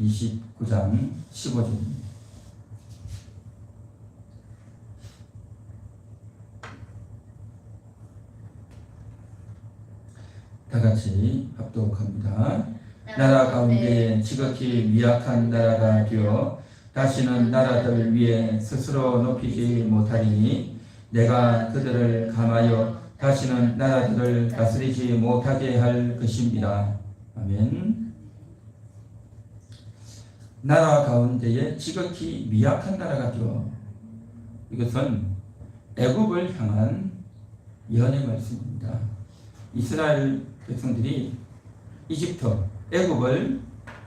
29장 15절입니다. 다 같이 합독합니다. 나라 가운데 지극히 미약한 나라가 되어 다시는 나라들 위에 스스로 높이지 못하리니 내가 그들을 감하여 다시는 나라들을 다스리지 못하게 할 것입니다. 아멘. 나라 가운데에 지극히 미약한 나라가 되어, 이것은 애굽을 향한 예언의 말씀입니다. 이스라엘 백성들이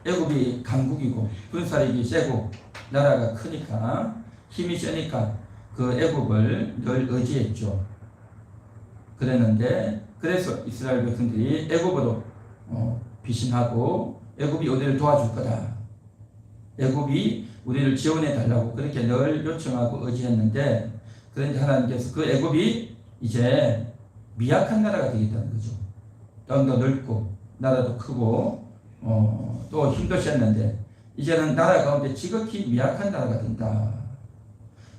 애굽이 강국이고 군사력이 세고 나라가 크니까 힘이 세니까 그 애굽을 늘 의지했죠. 그랬는데 그래서 이스라엘 백성들이 애굽으로 피신하고 애굽이 우리를 도와줄 거다, 애굽이 우리를 지원해 달라고 그렇게 늘 요청하고 의지했는데, 그런데 하나님께서 그 애굽이 이제 미약한 나라가 되겠다는 거죠. 땅도 넓고 나라도 크고 또 힘도 셌는데 이제는 나라 가운데 지극히 미약한 나라가 된다.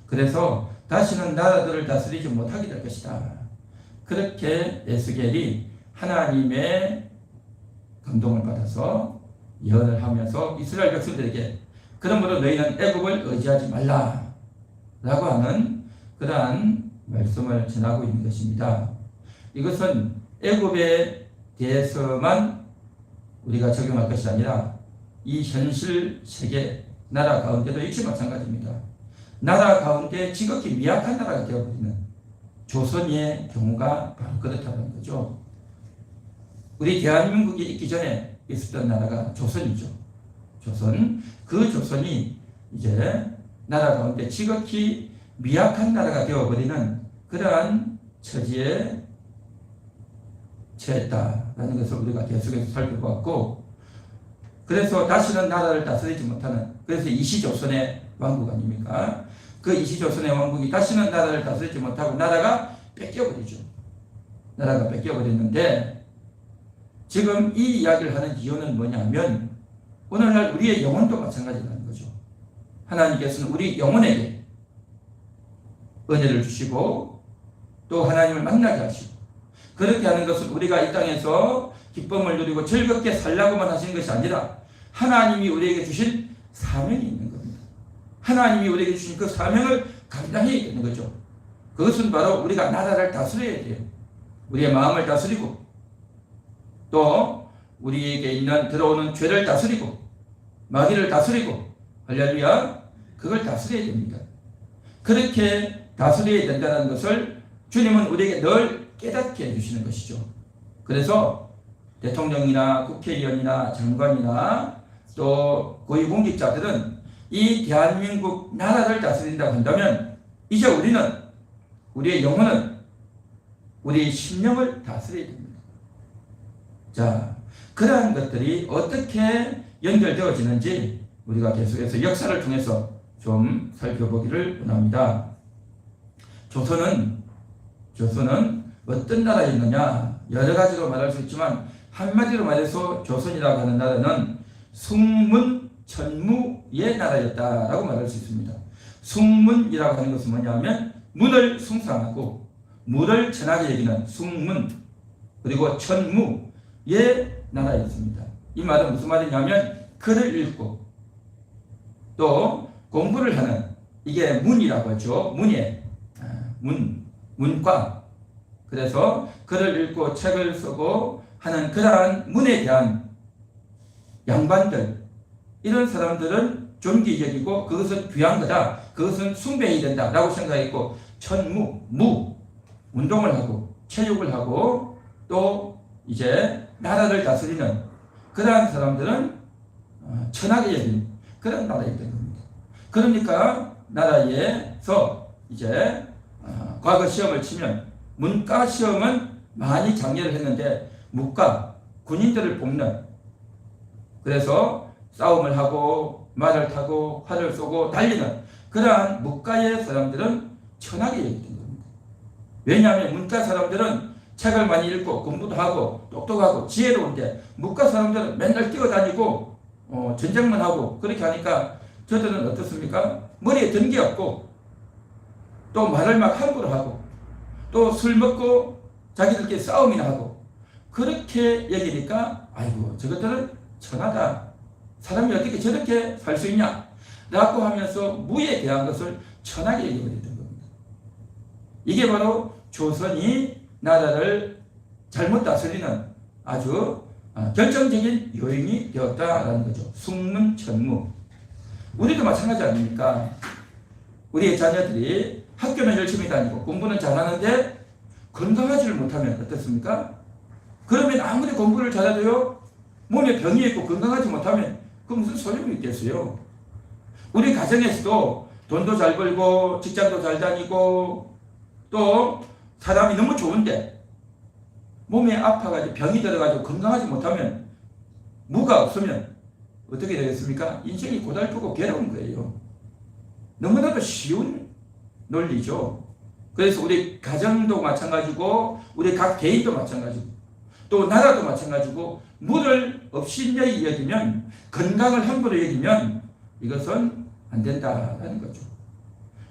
그래서 다시는 나라들을 다스리지 못하게 될 것이다. 그렇게 에스겔이 하나님의 감동을 받아서 예언을 하면서 이스라엘 백성들에게 그러므로 너희는 애굽을 의지하지 말라 라고 하는 그러한 말씀을 전하고 있는 것입니다. 이것은 애굽에 대해서만 우리가 적용할 것이 아니라 이 현실 세계 나라 가운데도 역시 마찬가지입니다. 나라 가운데 지극히 미약한 나라가 되어버리는 조선의 경우가 바로 그렇다는 거죠. 우리 대한민국이 있기 전에 있었던 나라가 조선이죠. 그 조선이 이제 나라 가운데 지극히 미약한 나라가 되어버리는 그러한 처지에 처했다라는 것을 우리가 계속해서 살펴보았고, 그래서 다시는 나라를 다스리지 못하는, 그래서 이시조선의 왕국 아닙니까? 그 이시조선의 왕국이 다시는 나라를 다스리지 못하고 나라가 뺏겨버리죠. 나라가 뺏겨버렸는데, 지금 이 이야기를 하는 이유는 뭐냐면 오늘날 우리의 영혼도 마찬가지라는 거죠. 하나님께서는 우리 영혼에게 은혜를 주시고 또 하나님을 만나게 하시고, 그렇게 하는 것은 우리가 이 땅에서 기쁨을 누리고 즐겁게 살라고만 하시는 것이 아니라 하나님이 우리에게 주신 사명이 있는 겁니다. 하나님이 우리에게 주신 그 사명을 감당해야 되는 거죠. 그것은 바로 우리가 나라를 다스려야 돼요. 우리의 마음을 다스리고 또 우리에게 있는 들어오는 죄를 다스리고 마귀를 다스리고, 할렐루야, 그걸 다스려야 됩니다. 그렇게 다스려야 된다는 것을 주님은 우리에게 늘 깨닫게 해주시는 것이죠. 그래서 대통령이나 국회의원이나 장관이나 또 고위공직자들은 이 대한민국 나라를 다스린다고 한다면 이제 우리는, 우리의 영혼은, 우리의 심령을 다스려야 됩니다. 자, 그러한 것들이 어떻게 연결되어지는지 우리가 계속해서 역사를 통해서 좀 살펴보기를 원합니다. 조선은 어떤 나라였느냐, 여러 가지로 말할 수 있지만 한마디로 말해서 조선이라고 하는 나라는 숭문천무의 나라였다라고 말할 수 있습니다. 숭문이라고 하는 것은 뭐냐면 문을 숭상하고 물을 천하게 여기는 숭문, 그리고 천무의 나라였습니다. 이 말은 무슨 말이냐면 글을 읽고 또 공부를 하는, 이게 문이라고 하죠. 문과. 그래서 글을 읽고 책을 쓰고 하는 그러한 문에 대한 양반들, 이런 사람들은 존귀 여기고 그것은 귀한 거다, 그것은 숭배해야 된다 라고 생각했고, 운동을 하고 체육을 하고 또 이제 나라를 다스리는 그러한 사람들은 천하게 여긴 그런 나라였던 겁니다. 그러니까 나라에서 이제 과거 시험을 치면 문과 시험은 많이 장려를 했는데 문과, 군인들을 뽑는, 그래서 싸움을 하고 말을 타고 활을 쏘고 달리는 그러한 문과의 사람들은 천하게 여겼던 겁니다. 왜냐하면 문과 사람들은 책을 많이 읽고 공부도 하고 똑똑하고 지혜로운데 문과 사람들은 맨날 뛰어다니고 전쟁만 하고 그렇게 하니까 저들은 어떻습니까? 머리에 든 게 없고 또 말을 막 함부로 하고 또 술 먹고 자기들끼리 싸움이나 하고 그렇게 여기니까 아이고 저것들은 천하다. 사람이 어떻게 저렇게 살 수 있냐? 라고 하면서 무에 대한 것을 천하게 여겨버렸던 겁니다. 이게 바로 조선이 나라를 잘못 다스리는 아주 결정적인 요인이 되었다라는 거죠. 숙문천무. 우리도 마찬가지 아닙니까? 우리의 자녀들이 학교는 열심히 다니고 공부는 잘하는데 건강하지를 못하면 어떻습니까? 그러면 아무리 공부를 잘해도요 몸에 병이 있고 건강하지 못하면 그 무슨 소용이 있겠어요? 우리 가정에서도 돈도 잘 벌고 직장도 잘 다니고 또 사람이 너무 좋은데 몸에 아파가지고 병이 들어가지고 건강하지 못하면 무가 없으면 어떻게 되겠습니까? 인생이 고달프고 괴로운 거예요. 너무나도 쉬운 논리죠. 그래서 우리 가정도 마찬가지고 우리 각 개인도 마찬가지고 또 나라도 마찬가지고 무를 업신여기 여기면 건강을 함부로 여기면 이것은 안 된다라는 거죠.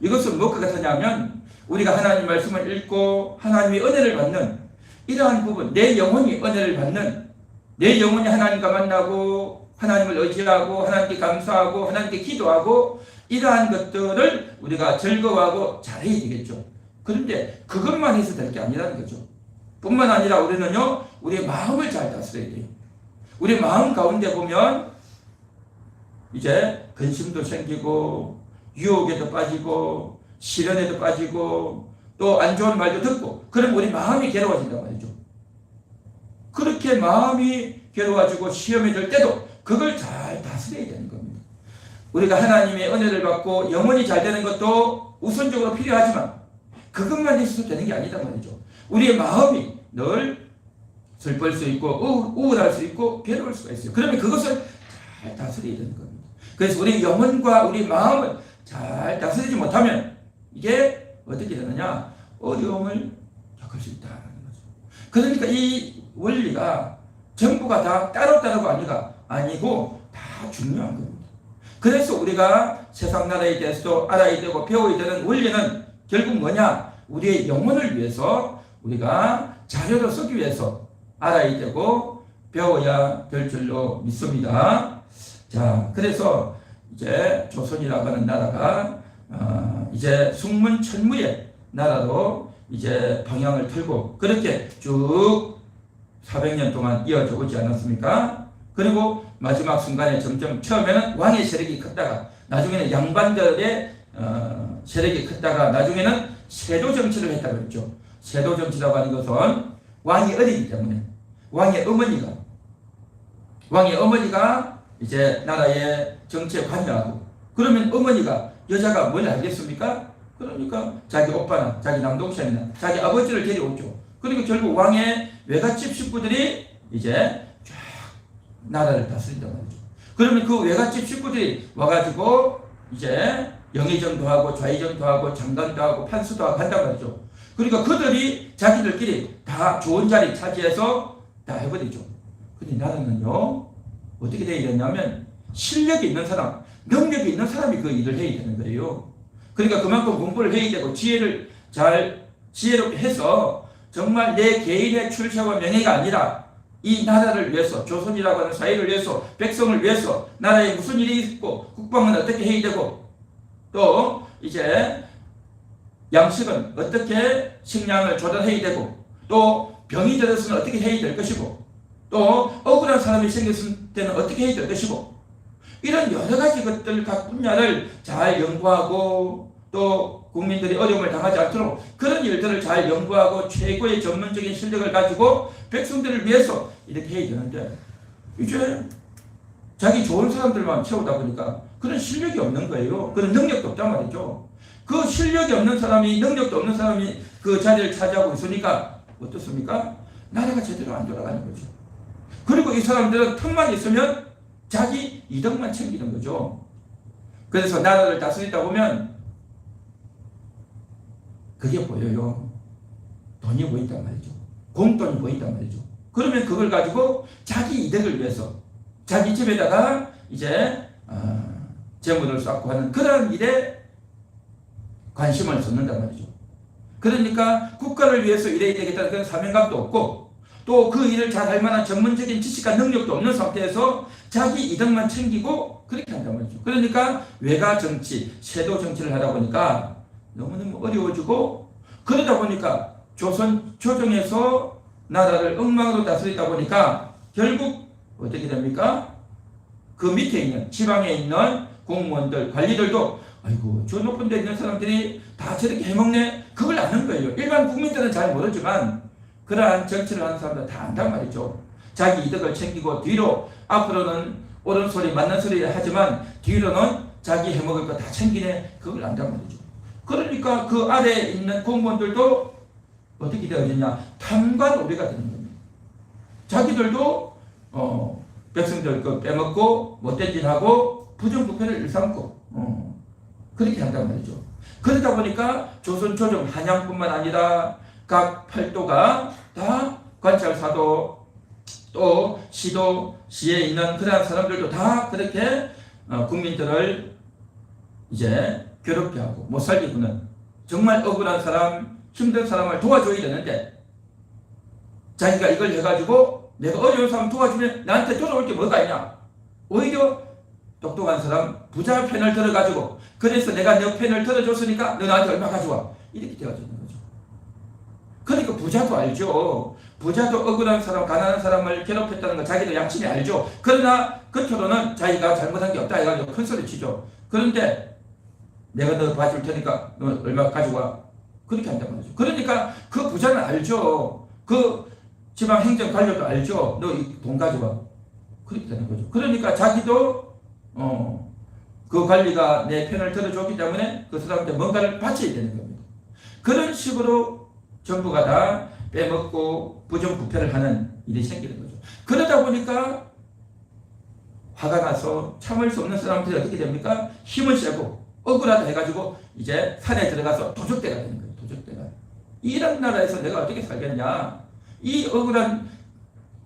이것은 무엇과 같으냐면 우리가 하나님 말씀을 읽고 하나님의 은혜를 받는 이러한 부분, 내 영혼이 은혜를 받는 내 영혼이 하나님과 만나고 하나님을 의지하고 하나님께 감사하고 하나님께 기도하고 이러한 것들을 우리가 즐거워하고 잘해야 되겠죠. 그런데 그것만 해서 될 게 아니라는 거죠. 뿐만 아니라 우리는요 우리의 마음을 잘 다스려야 돼요. 우리 마음 가운데 보면 이제 근심도 생기고 유혹에도 빠지고 시련에도 빠지고 또 안 좋은 말도 듣고 그럼 우리 마음이 괴로워진단 말이죠. 그렇게 마음이 괴로워지고 시험이 들 때도 그걸 잘 다스려야 되는 겁니다. 우리가 하나님의 은혜를 받고 영혼이 잘 되는 것도 우선적으로 필요하지만 그것만 있어도 되는 게 아니다 말이죠. 우리의 마음이 늘 슬플 수 있고 우울할 수 있고 괴로울 수가 있어요. 그러면 그것을 잘 다스려야 되는 겁니다. 그래서 우리 영혼과 우리 마음을 잘 다스리지 못하면 이게 어떻게 되느냐? 어려움을 겪을 수 있다는 거죠. 그러니까 이 원리가 전부가 다 따로따로가 아니고 다 중요한 겁니다. 그래서 우리가 세상 나라에 대해서도 알아야 되고 배워야 되는 원리는 결국 뭐냐? 우리의 영혼을 위해서 우리가 자료로 쓰기 위해서 알아야 되고 배워야 될 줄로 믿습니다. 자, 그래서 이제 조선이라고 하는 나라가 이제 숙문천무의 나라로 이제 방향을 틀고 그렇게 쭉 400년 동안 이어져 오지 않았습니까? 그리고 마지막 순간에 점점 처음에는 왕의 세력이 컸다가 나중에는 양반들의 세력이 컸다가 나중에는 세도 정치를 했다고 했죠. 세도 정치라고 하는 것은 왕이 어리기 때문에 왕의 어머니가 이제 나라의 정치에 관여하고 그러면 어머니가 여자가 뭘 알겠습니까? 그러니까 자기 오빠나 자기 남동생이나 자기 아버지를 데려오죠. 그리고 결국 왕의 외갓집 식구들이 이제 쫙 나라를 다스린단 말이죠. 그러면 그 외갓집 식구들이 와가지고 이제 영의정도 하고 좌의정도 하고 장관도 하고 판수도 하고 한단 말이죠. 그러니까 그들이 자기들끼리 다 좋은 자리 차지해서 다 해버리죠. 근데 나라는요 어떻게 되어야 되냐면 실력이 있는 사람, 능력이 있는 사람이 그 일을 해야 되는 거예요. 그러니까 그만큼 공부를 해야 되고 지혜를 잘 지혜롭게 해서 정말 내 개인의 출세와 명예가 아니라 이 나라를 위해서 조선이라고 하는 사회를 위해서 백성을 위해서 나라에 무슨 일이 있고 국방은 어떻게 해야 되고 또 이제 양식은 어떻게 식량을 조달해야 되고 또 병이 들었으면 어떻게 해야 될 것이고 또 억울한 사람이 생겼을 때는 어떻게 해야 될 것이고 이런 여러 가지 것들 각 분야를 잘 연구하고 또 국민들이 어려움을 당하지 않도록 그런 일들을 잘 연구하고 최고의 전문적인 실력을 가지고 백성들을 위해서 이렇게 해야 되는데 이제 자기 좋은 사람들만 채우다 보니까 그런 실력이 없는 거예요. 그런 능력도 없단 말이죠. 그 실력이 없는 사람이 능력도 없는 사람이 그 자리를 차지하고 있으니까 어떻습니까? 나라가 제대로 안 돌아가는 거죠. 그리고 이 사람들은 틈만 있으면 자기 이득만 챙기는 거죠. 그래서 나라를 다스리다 보면 그게 보여요. 돈이 보인단 말이죠. 공돈이 보인단 말이죠. 그러면 그걸 가지고 자기 이득을 위해서 자기 집에다가 이제 재물을 쌓고 하는 그런 일에 관심을 쏟는단 말이죠. 그러니까 국가를 위해서 일해야 되겠다는 그런 사명감도 없고 또 그 일을 잘 할 만한 전문적인 지식과 능력도 없는 상태에서 자기 이득만 챙기고 그렇게 한단 말이죠. 그러니까 외가 정치, 세도 정치를 하다 보니까 너무너무 어려워지고 그러다 보니까 조선 조정에서 나라를 엉망으로 다스리다 보니까 결국 어떻게 됩니까? 그 밑에 있는 지방에 있는 공무원들, 관리들도 아이고 저 높은 데 있는 사람들이 다 저렇게 해먹네? 그걸 아는 거예요. 일반 국민들은 잘 모르지만 그러한 정치를 하는 사람들은 다 안단 말이죠. 자기 이득을 챙기고 뒤로 앞으로는 옳은 소리 맞는 소리를 하지만 뒤로는 자기 해먹을 거 다 챙기네 그걸 안단 말이죠. 그러니까 그 아래에 있는 공무원들도 어떻게 되어지냐 탐관 오리가 되는 겁니다. 자기들도 백성들 거 빼먹고 못된 짓 하고 부정부패를 일삼고 그렇게 한단 말이죠. 그러다 보니까 조선 조정 한양뿐만 아니라 각 팔도가 다 관찰사도 또 시도 시에 있는 그러한 사람들도 다 그렇게 국민들을 이제 괴롭게 하고 못 살게 구는 정말 억울한 사람 힘든 사람을 도와줘야 되는데 자기가 이걸 해가지고 내가 어려운 사람 도와주면 나한테 돌아올 게 뭐가 있냐. 오히려 똑똑한 사람 부자 편을 들어가지고 그래서 내가 너 편을 들어줬으니까 너 나한테 얼마 가져와 이렇게 되어지는 거죠. 그러니까 부자도 알죠. 부자도 억울한 사람 가난한 사람을 괴롭혔다는 거 자기도 양심이 알죠. 그러나 겉으로는 자기가 잘못한 게 없다 해가지고 큰 소리 치죠. 그런데 내가 너 봐줄 테니까 너 얼마 가져와 그렇게 한단 말이죠. 그러니까 그 부자는 알죠. 그 지방 행정 관료도 알죠. 너 돈 가져와 그렇게 되는 거죠. 그러니까 자기도 그 관리가 내 편을 들어줬기 때문에 그 사람한테 뭔가를 바쳐야 되는 겁니다. 그런 식으로 정부가 다 빼먹고 부정부패를 하는 일이 생기는 거죠. 그러다 보니까 화가 나서 참을 수 없는 사람들이 어떻게 됩니까? 힘을 세고 억울하다 해가지고 이제 산에 들어가서 도적대가 되는 거예요. 도적대가. 이런 나라에서 내가 어떻게 살겠냐. 이 억울한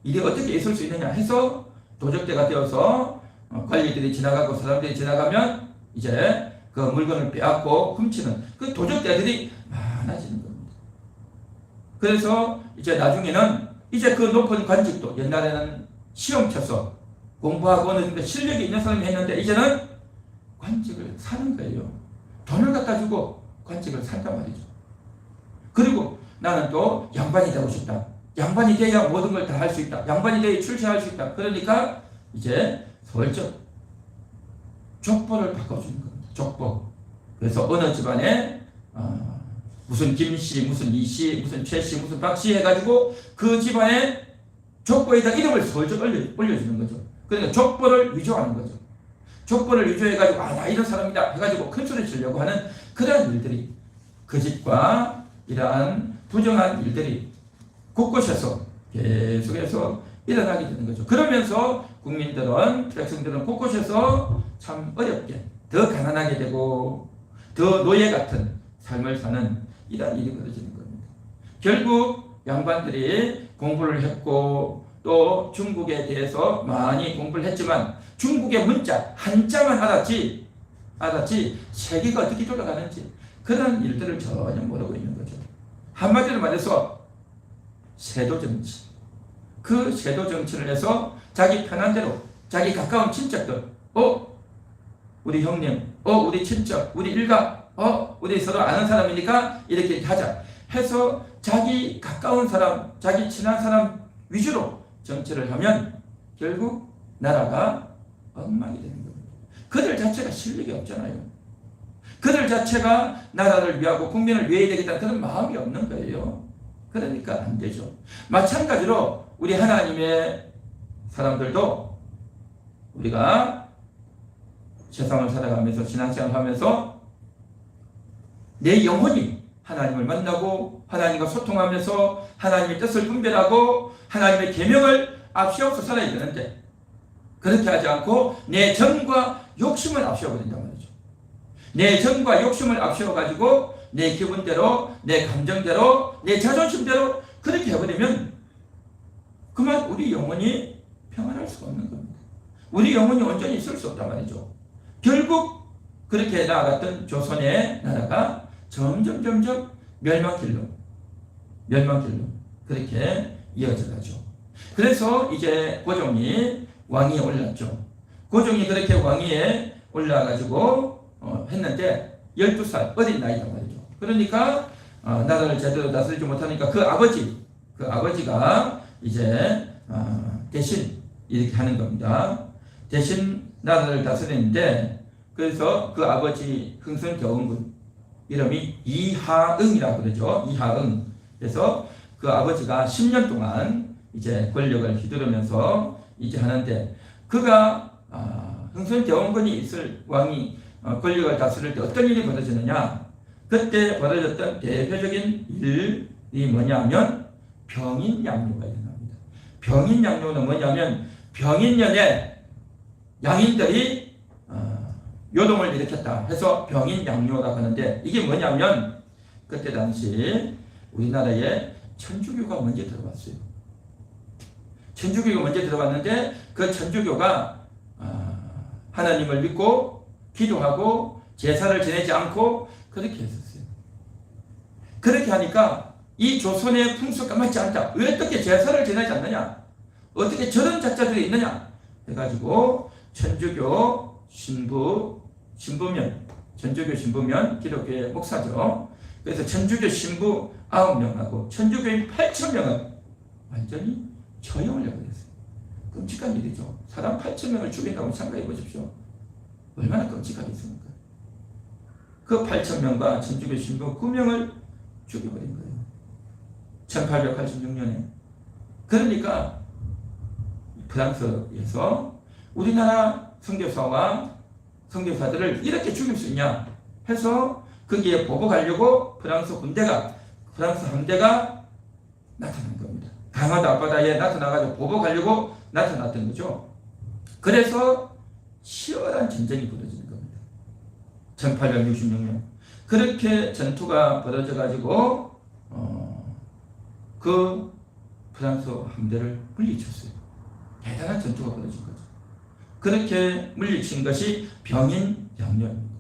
일이 어떻게 있을 수 있느냐 해서 도적대가 되어서 관리들이 지나가고 사람들이 지나가면 이제 그 물건을 빼앗고 훔치는 그 도적대들이 많아지는 겁니다. 그래서 이제 나중에는 이제 그 높은 관직도 옛날에는 시험 쳐서 공부하고 어느 정도 실력이 있는 사람이 했는데 이제는 관직을 사는 거예요. 돈을 갖다 주고 관직을 산단 말이죠. 그리고 나는 또 양반이 되고 싶다. 양반이 돼야 모든 걸 다 할 수 있다. 양반이 돼야 출세할 수 있다. 그러니까 이제 설정 족보를 바꿔주는 겁니다. 족보. 그래서 어느 집안에 무슨 김씨, 무슨 이씨, 무슨 최씨, 무슨 박씨 해가지고 그 집안에 족보에다 이름을 설정 올려주는 거죠. 그러니까 족보를 위조하는 거죠. 족보를 위조해가지고 나 이런 사람이다 해가지고 큰 소리 치려고 하는 그런 일들이 그 집과 이러한 부정한 일들이 곳곳에서 계속해서 일어나게 되는 거죠. 그러면서 국민들은 백성들은 곳곳에서 참 어렵게 더 가난하게 되고 더 노예 같은 삶을 사는 이런 일이 벌어지는 겁니다. 결국 양반들이 공부를 했고 또 중국에 대해서 많이 공부를 했지만 중국의 문자 한자만 알았지 세계가 어떻게 돌아가는지 그런 일들을 전혀 모르고 있는 거죠. 한마디로 말해서 세도정치. 그 세도정치를 해서 자기 편한 대로 자기 가까운 친척들 우리 형님 우리 친척 우리 일가 우리 서로 아는 사람이니까 이렇게 하자 해서 자기 가까운 사람 자기 친한 사람 위주로 정치를 하면 결국 나라가 엉망이 되는 겁니다. 그들 자체가 실력이 없잖아요. 그들 자체가 나라를 위하고 국민을 위해야 되겠다는 그런 마음이 없는 거예요. 그러니까 안 되죠. 마찬가지로 우리 하나님의 사람들도 우리가 세상을 살아가면서 신앙생활을 하면서 내 영혼이 하나님을 만나고 하나님과 소통하면서 하나님의 뜻을 분별하고 하나님의 계명을 앞세워서 살아야 되는데 그렇게 하지 않고 내 정과 욕심을 앞세워버린단 말이죠. 내 정과 욕심을 앞세워가지고 내 기분대로 내 감정대로 내 자존심대로 그렇게 해버리면 그만 우리 영혼이 평안할 수가 없는 겁니다. 우리 영혼이 온전히 있을 수 없단 말이죠. 결국 그렇게 나아갔던 조선의 나라가 점점 멸망길로 그렇게 이어져 가죠. 그래서 이제 고종이 왕위에 올랐죠. 고종이 그렇게 왕위에 올라가지고 했는데 12살 어린 나이란 말이죠. 그러니까 나라를 제대로 다스리지 못하니까 그 아버지가 이제 대신 이렇게 하는 겁니다. 대신 나라를 다스리는데, 그래서 그 아버지 흥선대원군 이름이 이하응이라고 그러죠. 이하응. 그래서 그 아버지가 10년 동안 이제 권력을 휘두르면서 이제 하는데, 그가 흥선대원군이 있을 왕이 권력을 다스릴 때 어떤 일이 벌어지느냐? 그때 벌어졌던 대표적인 일이 뭐냐면 병인양요가 일어납니다. 병인양요는 뭐냐면 병인년에 양인들이 요동을 일으켰다 해서 병인양요라고 하는데, 이게 뭐냐면 그때 당시 우리나라에 천주교가 먼저 들어왔어요. 천주교가 먼저 들어왔는데 그 천주교가 하나님을 믿고 기도하고 제사를 지내지 않고 그렇게 했었어요. 그렇게 하니까 이 조선의 풍속과 맞지 않다. 왜 어떻게 제사를 지내지 않느냐? 어떻게 저런 자자들이 있느냐? 해가지고 천주교 신부면 기독교의 목사죠. 그래서 천주교 신부 9명하고 천주교인 8,000명은 완전히 처형을 해버렸어요. 끔찍한 일이죠. 사람 8,000명을 죽인다고 생각해 보십시오. 얼마나 끔찍하겠습니까? 그 8,000명과 천주교 신부 9명을 죽여버린 거예요. 1886년에. 그러니까 프랑스에서 우리나라 선교사와 선교사들을 이렇게 죽일 수 있냐 해서 거기에 보복하려고 프랑스 함대가 나타난 겁니다. 강화도 앞바다에 나타나가지고 보복하려고 나타났던 거죠. 그래서 치열한 전쟁이 벌어지는 겁니다. 1866년. 그렇게 전투가 벌어져가지고 그 프랑스 함대를 물리쳤어요. 대단한 전투가 벌어진 거죠. 그렇게 물리친 것이 병인양요입니다.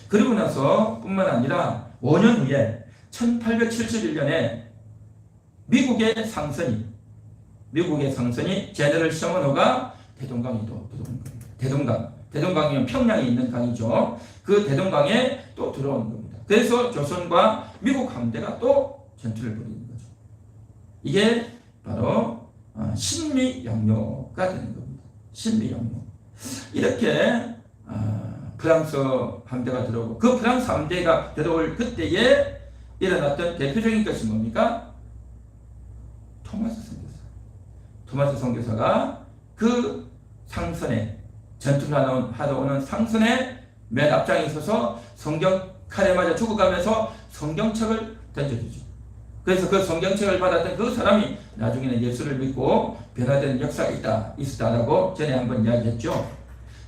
그리고 나서 뿐만 아니라 5년 후에 1871년에 미국의 상선이 제너럴 셔먼호가 대동강에도 들어온 겁니다. 대동강이면 평양에 있는 강이죠. 그 대동강에 또 들어온 겁니다. 그래서 조선과 미국 함대가 또 전투를 벌이는 거죠. 이게 바로 신미양요가 되는 겁니다. 신미양요. 이렇게 프랑스 함대가 들어오고, 그 프랑스 함대가 들어올 그때에 일어났던 대표적인 것이 뭡니까? 토마스 선교사가 그 상선에, 전투를 하러 오는 상선에 맨 앞장에 있어서 칼에 맞아 죽어가면서 성경책을 던져주죠. 그래서 그 성경책을 받았던 그 사람이 나중에는 예수를 믿고 변화되는 역사가 있었다라고 전에 한번 이야기했죠.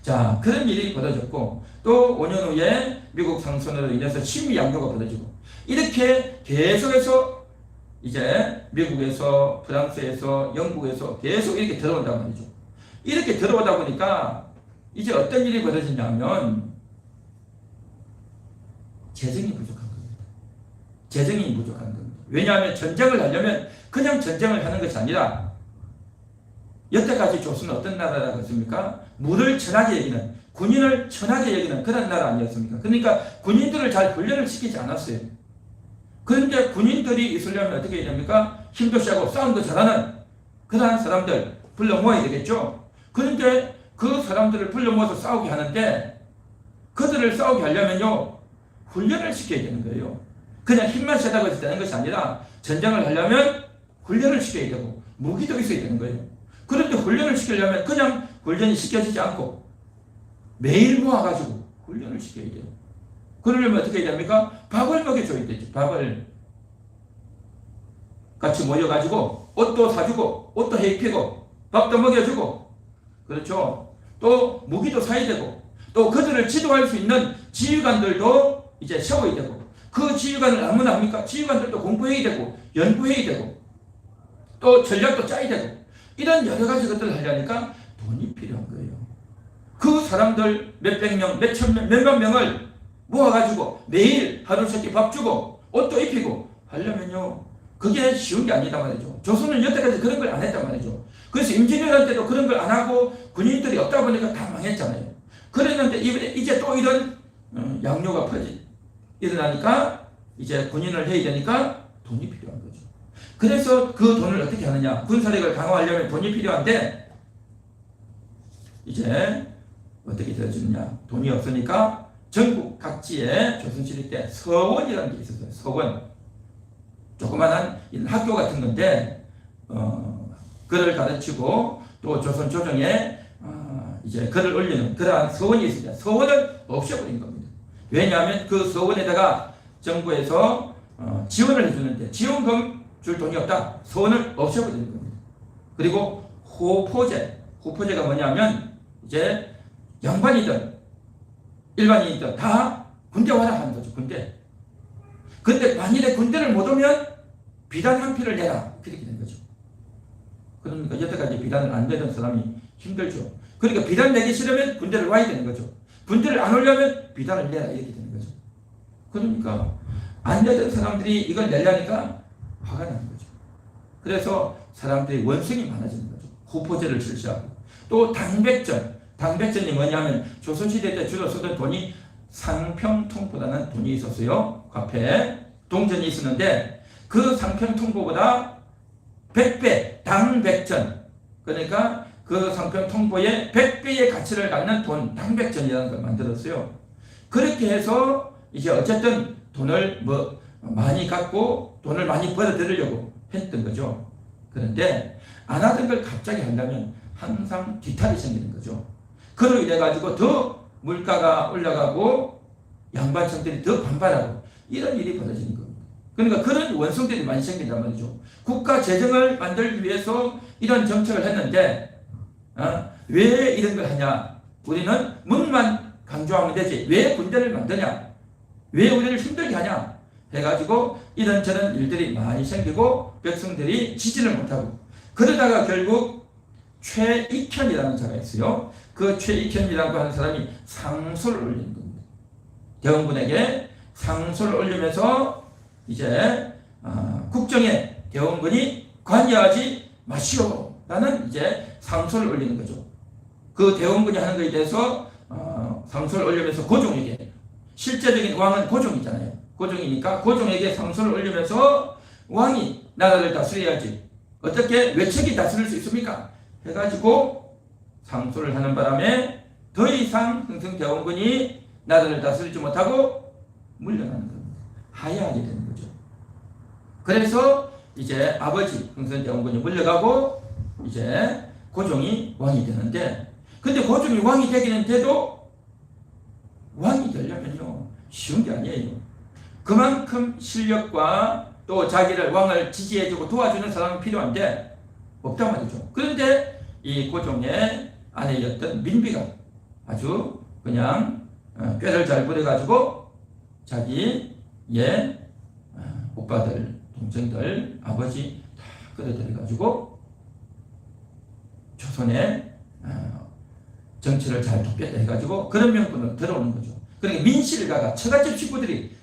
자, 그런 일이 벌어졌고, 또 5년 후에 미국 상선으로 인해서 신미양요가 벌어지고, 이렇게 계속해서 이제 미국에서, 프랑스에서, 영국에서 계속 이렇게 들어온단 말이죠. 이렇게 들어오다 보니까 이제 어떤 일이 벌어지냐면 재정이 부족한 겁니다. 재정이 부족한 겁니다. 왜냐하면 전쟁을 하려면 그냥 전쟁을 하는 것이 아니라, 여태까지 조선은 어떤 나라라고 했습니까? 물을 천하게 여기는, 군인을 천하게 여기는 그런 나라 아니었습니까? 그러니까 군인들을 잘 훈련을 시키지 않았어요. 그런데 군인들이 있으려면 어떻게 해야 됩니까? 힘도 세고 싸움도 잘하는 그러한 사람들 불러 모아야 되겠죠. 그런데 그 사람들을 불러 모아서 싸우게 하는데, 그들을 싸우게 하려면요, 훈련을 시켜야 되는 거예요. 그냥 힘만 세다고 해서 되는 것이 아니라 전쟁을 하려면 훈련을 시켜야 되고 무기도 있어야 되는 거예요. 그런데 훈련을 시키려면 그냥 훈련이 시켜지지 않고 매일 모아가지고 훈련을 시켜야 돼요. 그러려면 어떻게 해야 됩니까? 밥을 먹여줘야 되죠. 밥을 같이 모여가지고 옷도 사주고 옷도 입히고 밥도 먹여주고, 그렇죠. 또 무기도 사야 되고, 또 그들을 지도할 수 있는 지휘관들도 이제 세워야 되고, 그 지휘관을 아무나 합니까? 지휘관들도 공부해야 되고 연구해야 되고 또 전략도 짜야 되고, 이런 여러 가지 것들을 하려니까 돈이 필요한 거예요. 그 사람들 몇백 명, 몇천 명, 몇만 명을 모아가지고 매일 하루 세끼 밥 주고 옷도 입히고 하려면요, 그게 쉬운 게 아니다 말이죠. 조선은 여태까지 그런 걸 안 했단 말이죠. 그래서 임진왜란 때도 그런 걸 안 하고 군인들이 없다 보니까 다 망했잖아요. 그랬는데 이제 또 이런 양료가 일어나니까 이제 군인을 해야 되니까 돈이 필요한 거죠. 그래서 그 돈을 어떻게 하느냐, 군사력을 강화하려면 돈이 필요한데 이제 어떻게 되어지느냐, 돈이 없으니까 전국 각지에 조선시대 때 서원이라는 게 있었어요. 서원, 조그만한 학교 같은 건데 글을 가르치고 또 조선 조정에 이제 글을 올리는 그러한 서원이 있습니다. 서원을 없애버린 겁니다. 왜냐하면 그 서원에다가 정부에서 지원을 해주는데 지원금 줄 돈이 없다. 서원을 없애버리는 겁니다. 그리고 호포제가 뭐냐면 이제 양반이든 일반인이든 다 군대 와라 하는 거죠. 군대. 근데 만일에 군대를 못 오면 비단 한 피를 내라. 그렇게 된 거죠. 그러니까 여태까지 비단을 안 내던 사람이 힘들죠. 그러니까 비단 내기 싫으면 군대를 와야 되는 거죠. 군대를 안 오려면 비단을 내라. 이렇게 되는 거죠. 그러니까 안 내던 사람들이 이걸 내려니까 화가 나는 거죠. 그래서 사람들이 원성이 많아지는 거죠. 호포제를 실시하고 또 당백전이 뭐냐면 조선시대 때 주로 쓰던 돈이 상평통보다는 돈이 있었어요. 과폐 동전이 있었는데 그 상평통보보다 100배 당백전, 그러니까 그 상평통보의 100배의 가치를 갖는 돈, 당백전이라는 걸 만들었어요. 그렇게 해서 이제 어쨌든 돈을 많이 갖고 돈을 많이 벌어들이려고 했던 거죠. 그런데 안 하던 걸 갑자기 한다면 항상 뒤탈이 생기는 거죠. 그로 인해 가지고 더 물가가 올라가고 양반층들이 더 반발하고 이런 일이 벌어지는 겁니다. 그러니까 그런 원성들이 많이 생긴단 말이죠. 국가 재정을 만들기 위해서 이런 정책을 했는데 왜 이런 걸 하냐? 우리는 문만 강조하면 되지 왜 군대를 만드냐? 왜 우리를 힘들게 하냐? 해가지고 이런저런 일들이 많이 생기고 백성들이 지지를 못하고 그러다가 결국 최익현이라는 자가 있어요. 그 최익현이라고 하는 사람이 상소를 올리는 겁니다. 대원군에게 상소를 올리면서 이제 국정에 대원군이 관여하지 마시오라는 이제 상소를 올리는 거죠. 그 대원군이 하는 것에 대해서 상소를 올리면서 고종에게, 실제적인 왕은 고종이잖아요. 고종이니까 고종에게 상소를 올리면서 왕이 나라를 다스려야지 어떻게 외척이 다스릴 수 있습니까? 해가지고 상소를 하는 바람에 더 이상 흥성대원군이 나라를 다스리지 못하고 물러나는 겁니다. 하야하게 되는 거죠. 그래서 이제 아버지 흥성대원군이 물러가고 이제 고종이 왕이 되는데, 근데 고종이 왕이 되기는 돼도 왕이 되려면요 쉬운 게 아니에요. 그만큼 실력과 또 자기를 왕을 지지해주고 도와주는 사람이 필요한데 없단 말이죠. 그런데 이 고종의 아내였던 민비가 아주 그냥 꾀를 잘 부려가지고 자기의 오빠들, 동생들, 아버지 다 끌어들여가지고 조선의 정치를 잘 돕겠다 해가지고 그런 명분으로 들어오는 거죠. 그러니까 민실가가 처갓집 식구들이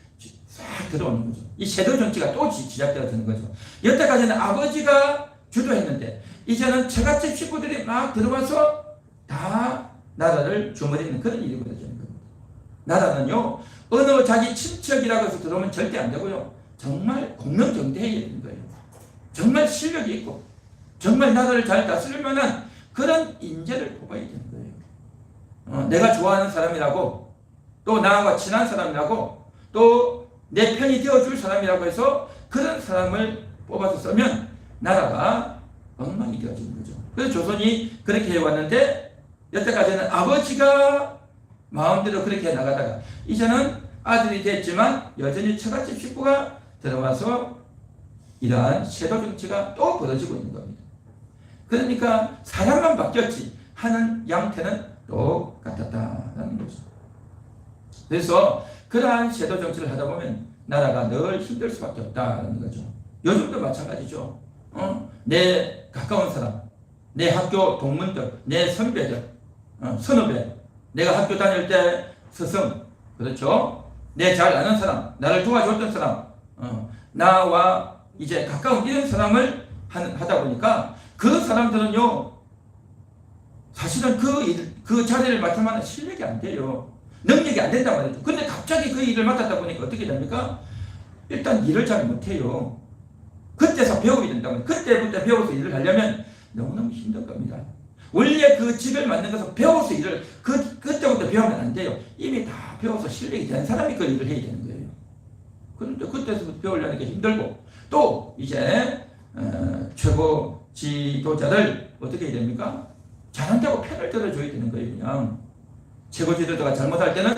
싹 들어오는 거죠. 이 세도 정치가 또 시작되어지는 거죠. 여태까지는 아버지가 주도했는데 이제는 처갓집 식구들이 막 들어와서 다 나라를 주머리는 그런 일이 벌어지는 겁니다. 나라는요 어느 자기 친척이라고 해서 들어오면 절대 안 되고요. 정말 공명정대해야 되는 거예요. 정말 실력이 있고 정말 나라를 잘 다스릴 만한 그런 인재를 뽑아야 되는 거예요. 내가 좋아하는 사람이라고 또 나와 친한 사람이라고 또 내 편이 되어줄 사람이라고 해서 그런 사람을 뽑아서 쓰면 나라가 엉망이 되어지는 거죠. 그래서 조선이 그렇게 해왔는데 여태까지는 아버지가 마음대로 그렇게 해나가다가 이제는 아들이 됐지만 여전히 처갓집 식구가 들어와서 이러한 세도 정치가 또 벌어지고 있는 겁니다. 그러니까 사람만 바뀌었지 하는 양태는 똑같았다는 거죠. 그래서 그러한 세도 정치를 하다 보면 나라가 늘 힘들 수밖에 없다는 거죠. 요즘도 마찬가지죠. 내 가까운 사람, 내 학교 동문들, 내 선배들, 선후배 내가 학교 다닐 때 스승, 그렇죠? 내 잘 아는 사람, 나를 도와줬던 사람, 나와 이제 가까운 이런 사람을 하다 보니까 그 사람들은요, 사실은 그 자리를 맡을 만한 실력이 안 돼요. 능력이 안 된단 말이죠. 근데 갑자기 그 일을 맡았다 보니까 어떻게 됩니까? 일단 일을 잘 못해요. 그때서 배우게 된다면, 그때부터 배워서 일을 하려면 너무너무 힘들 겁니다. 원래 그 직을 맡는 것은 배워서 일을, 그때부터 배우면 안 돼요. 이미 다 배워서 실력이 된 사람이 그 일을 해야 되는 거예요. 그런데 그때서부터 배우려는 게 힘들고, 또 이제 최고 지도자를 어떻게 해야 됩니까? 잘한다고 편을 들어줘야 되는 거예요. 그냥 최고 지도자가 잘못할 때는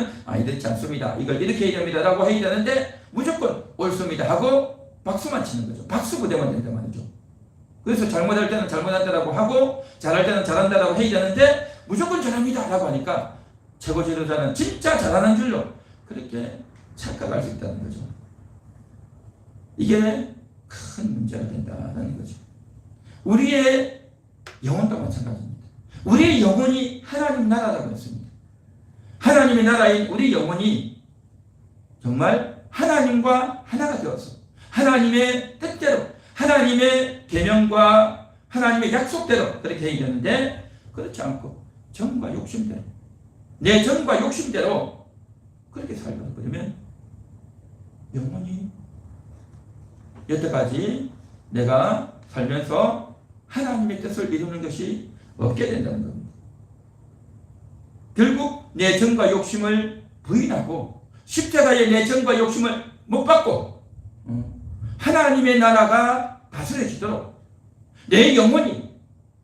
이렇지 않습니다, 이걸 이렇게 해야 됩니다 라고 해야 되는데 무조건 옳습니다 하고 박수만 치는 거죠. 박수 부대만 된단 말이죠. 그래서 잘못할 때는 잘못한다라고 하고 잘할 때는 잘한다라고 해야 되는데 무조건 잘합니다 라고 하니까 최고 지도자는 진짜 잘하는 줄로 그렇게 착각할 수 있다는 거죠. 이게 큰 문제가 된다는 거죠. 우리의 영혼도 마찬가지입니다. 우리의 영혼이 하나님 나라라고 했습니다. 하나님의 나라인 우리 영혼이 정말 하나님과 하나가 되어서 하나님의 뜻대로, 하나님의 계명과 하나님의 약속대로 그렇게 해야 되는데, 그렇지 않고 정과 욕심대로, 내 정과 욕심대로 그렇게 살버리면 영혼이 여태까지 내가 살면서 하나님의 뜻을 이루는 것이 없게 된다는 겁니다. 결국 내 정과 욕심을 부인하고 십자가의 내 정과 욕심을 못 받고 하나님의 나라가 다스려지도록 내 영혼이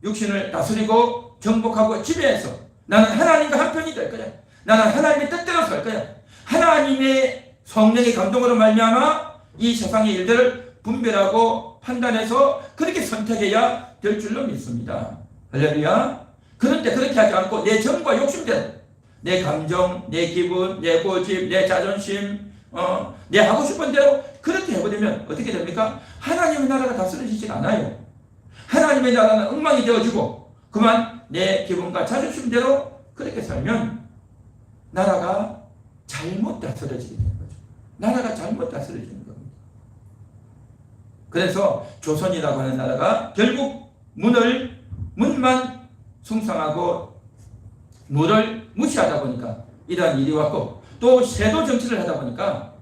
육신을 다스리고 정복하고 지배해서 나는 하나님과 한편이 될 거야. 나는 하나님의 뜻대로 살 거야. 하나님의 성령의 감동으로 말미암아 이 세상의 일들을 분별하고 판단해서 그렇게 선택해야 될 줄로 믿습니다. 할렐루야. 그런데 그렇게 하지 않고 내 정과 욕심대로, 내 감정, 내 기분, 내 고집, 내 자존심, 내 하고 싶은 대로 그렇게 해버리면 어떻게 됩니까? 하나님의 나라가 다스려지지 않아요. 하나님의 나라는 엉망이 되어지고 그만 내 기분과 자존심대로 그렇게 살면 나라가 잘못 다스려지게 되는 거죠. 나라가 잘못 다스려지는 겁니다. 그래서 조선이라고 하는 나라가 결국 문만 숭상하고 물을 무시하다 보니까 이러한 일이 왔고, 또 세도 정치를 하다 보니까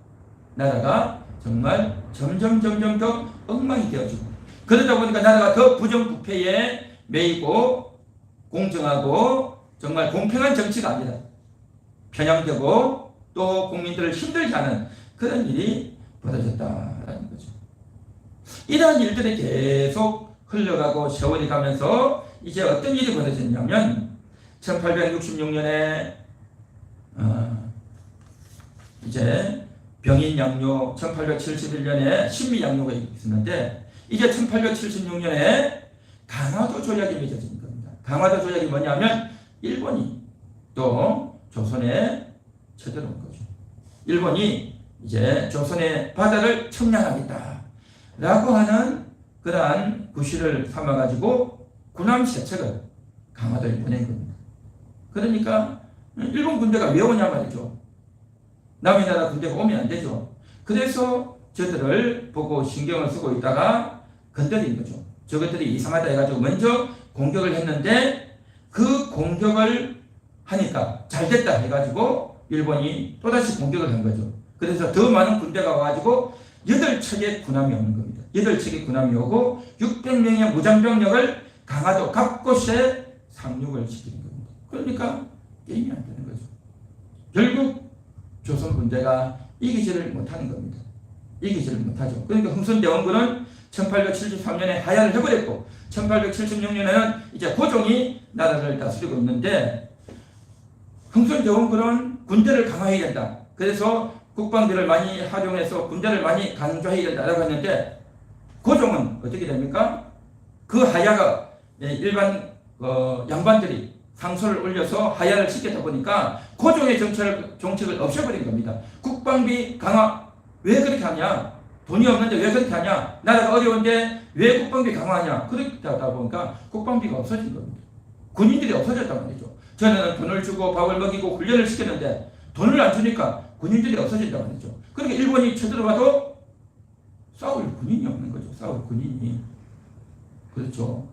나라가 정말 점점 더 엉망이 되어지고, 그러다 보니까 나라가 더 부정부패에 매이고 공정하고 정말 공평한 정치가 아니라 편향되고 또 국민들을 힘들게 하는 그런 일이 벌어졌다라는 거죠. 이러한 일들이 계속 흘러가고 세월이 가면서 이제 어떤 일이 벌어졌냐면 1866년에 이제 병인양요, 1871년에 신미양요가 있었는데 이제 1876년에 강화도 조약이 맺어진 겁니다. 강화도 조약이 뭐냐면 일본이 또 조선에 쳐들어온 거죠. 일본이 이제 조선의 바다를 청량하겠다 라고 하는 그러한 구실을 삼아가지고 군함 세척을 강화도에 보낸 겁니다. 그러니까 일본 군대가 왜 오냐 말이죠. 남의 나라 군대가 오면 안 되죠. 그래서 저들을 보고 신경을 쓰고 있다가 건드린 거죠. 저것들이 이상하다 해가지고 먼저 공격을 했는데 그 공격을 하니까 잘됐다 해가지고 일본이 또다시 공격을 한 거죠. 그래서 더 많은 군대가 와가지고 8척의 군함이 오는 겁니다. 8척의 군함이 오고 600명의 무장병력을 강화도 각곳에 상륙을 시키는 겁니다. 그러니까 게임이 안 되는 거죠. 결국 조선 군대가 이기지를 못하는 겁니다. 이기지를 못하죠. 그러니까 흥선대원군은 1873년에 하야를 해버렸고 1876년에는 이제 고종이 나라를 다스리고 있는데, 흥선대원군은 군대를 강화해야 된다. 그래서 국방비를 많이 활용해서 군대를 많이 강조해야 된다라고 했는데, 고종은 어떻게 됩니까? 그 하야가 일반 양반들이 상소를 올려서 하야를 시켰다 보니까 고종의 정책을 없애버린 겁니다. 국방비 강화 왜 그렇게 하냐? 돈이 없는데 왜 그렇게 하냐? 나라가 어려운데 왜 국방비 강화하냐? 그렇게 하다 보니까 국방비가 없어진 겁니다. 군인들이 없어졌단 말이죠. 전에는 돈을 주고 밥을 먹이고 훈련을 시켰는데 돈을 안 주니까 군인들이 없어진다고 하죠. 그러니까 일본이 쳐들어가도 싸울 군인이 없는 거죠. 싸울 군인이. 그렇죠.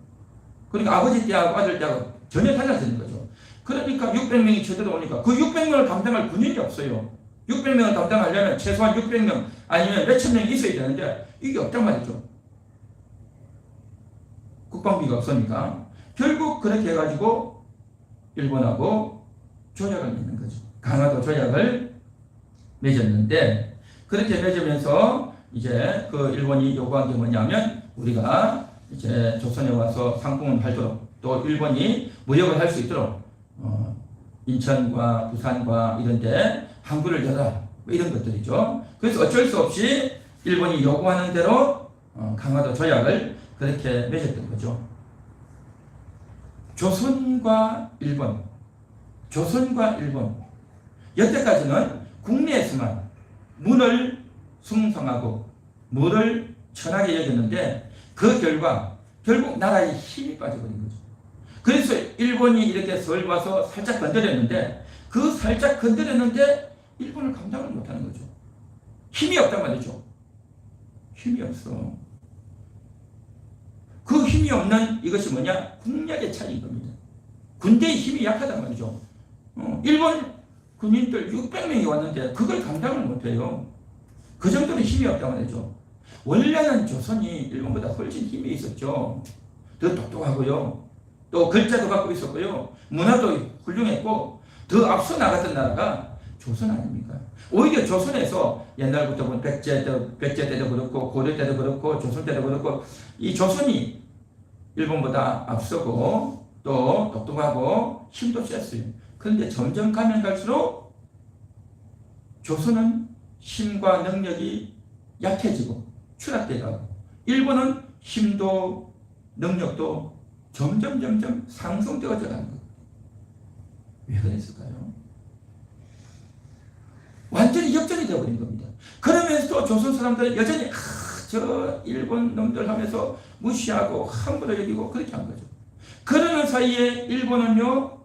그러니까 아버지 때하고 아들 때하고 전혀 달라지는 거죠. 그러니까 600명이 쳐들어오니까 그 600명을 감당할 군인이 없어요. 600명을 감당하려면 최소한 600명 아니면 몇천 명이 있어야 되는데 이게 없단 말이죠. 국방비가 없으니까. 결국 그렇게 해가지고 일본하고 조약을 맺는 거죠. 강화도 조약을 맺었는데 그렇게 맺으면서 이제 그 일본이 요구한 게 뭐냐면 우리가 이제 조선에 와서 상공을 팔도록 또 일본이 무역을 할 수 있도록 인천과 부산과 이런데 항구를 열어라 뭐 이런 것들이죠. 그래서 어쩔 수 없이 일본이 요구하는 대로 강화도 조약을 그렇게 맺었던 거죠. 조선과 일본 여태까지는 국내에서만 문을 숭상하고 물을 천하게 여겼는데 그 결과 결국 나라의 힘이 빠져버린 거죠. 그래서 일본이 이렇게 서울 와서 살짝 건드렸는데 그 살짝 건드렸는데 일본을 감당을 못하는 거죠. 힘이 없단 말이죠. 힘이 없어. 그 힘이 없는 이것이 뭐냐? 국력의 차이인 겁니다. 군대의 힘이 약하단 말이죠. 일본 군인들 600명이 왔는데 그걸 감당을 못해요. 그 정도는 힘이 없단 말이죠. 원래는 조선이 일본보다 훨씬 힘이 있었죠. 더 똑똑하고요. 또 글자도 갖고 있었고요. 문화도 훌륭했고 더 앞서 나갔던 나라가 조선 아닙니까? 오히려 조선에서 옛날부터 보면 백제 때도 그렇고 고려 때도 그렇고 조선 때도 그렇고 이 조선이 일본보다 앞서고 또 똑똑하고 힘도 셌어요. 그런데 점점 가면 갈수록 조선은 힘과 능력이 약해지고 추락되고 일본은 힘도 능력도 점점 상승되어져 가는 거예요. 왜 그랬을까요? 완전히 역전이 되어버린 겁니다. 그러면서도 조선 사람들은 여전히 저 일본 놈들 하면서 무시하고 함부로 여기고 그렇게 한 거죠. 그러는 사이에 일본은요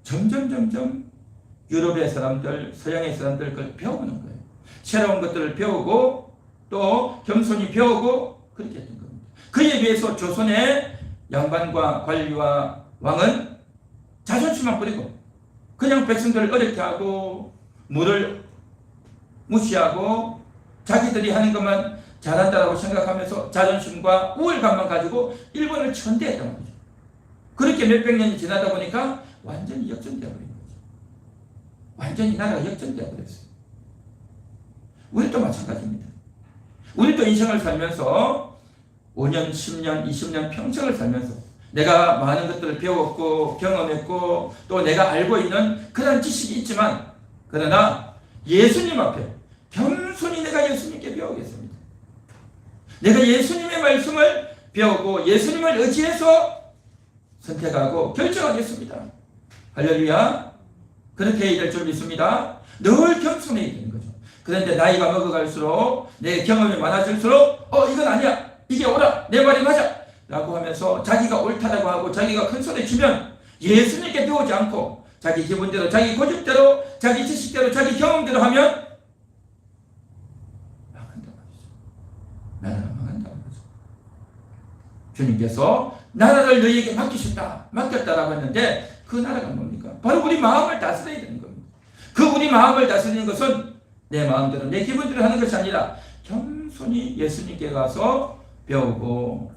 점점 유럽의 사람들, 서양의 사람들 그걸 배우는 거예요. 새로운 것들을 배우고 또 겸손히 배우고 그렇게 했던 겁니다. 그에 비해서 조선의 양반과 관리와 왕은 자존심만 부리고 그냥 백성들을 어렵게 하고 물을 무시하고 자기들이 하는 것만 잘한다고 생각하면서 자존심과 우월감만 가지고 일본을 천대했단 말이죠. 그렇게 몇백 년이 지나다 보니까 완전히 역전되어 버린 거죠. 완전히 나라가 역전되어 버렸어요. 우리도 마찬가지입니다. 우리도 인생을 살면서 5년, 10년, 20년 평생을 살면서 내가 많은 것들을 배웠고 경험했고 또 내가 알고 있는 그런 지식이 있지만 그러나 예수님 앞에 겸손히 내가 예수님께 배우겠습니다. 내가 예수님의 말씀을 배우고 예수님을 의지해서 선택하고 결정하겠습니다. 할렐루야. 그렇게 해야 될 줄 믿습니다. 늘 겸손해야 되는 거죠. 그런데 나이가 먹어갈수록 내 경험이 많아질수록 이건 아니야. 이게 옳아. 내 말이 맞아. 라고 하면서 자기가 옳다라고 하고 자기가 큰 소리 치면 예수님께 배우지 않고 자기 기분대로 자기 고집대로 자기 지식대로 자기 경험대로 하면 망한단 말이죠. 나라가 망한단 말이죠. 주님께서 나라를 너희에게 맡겼다라고 했는데 그 나라가 뭡니까? 바로 우리 마음을 다스려야 되는 겁니다. 그 우리 마음을 다스리는 것은 내 마음대로 내 기분대로 하는 것이 아니라 겸손히 예수님께 가서 배우고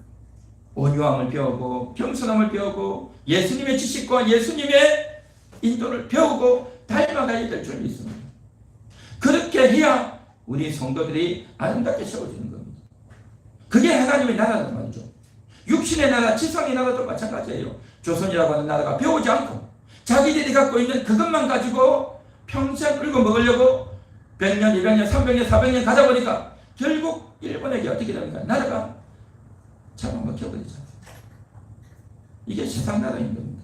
온유함을 배우고 겸손함을 배우고 예수님의 지식과 예수님의 인도를 배우고 닮아가야 될 줄 믿습니다. 그렇게 해야 우리 성도들이 아름답게 세워지는 겁니다. 그게 하나님의 나라란 말이죠. 육신의 나라, 지상의 나라도 마찬가지예요. 조선이라고 하는 나라가 배우지 않고 자기들이 갖고 있는 그것만 가지고 평생 끌고 먹으려고 100년, 200년, 300년, 400년 가다 보니까 결국 일본에게 어떻게 됩니까? 나라가 잡아먹혀버리죠. 이게 세상 나라인 겁니다.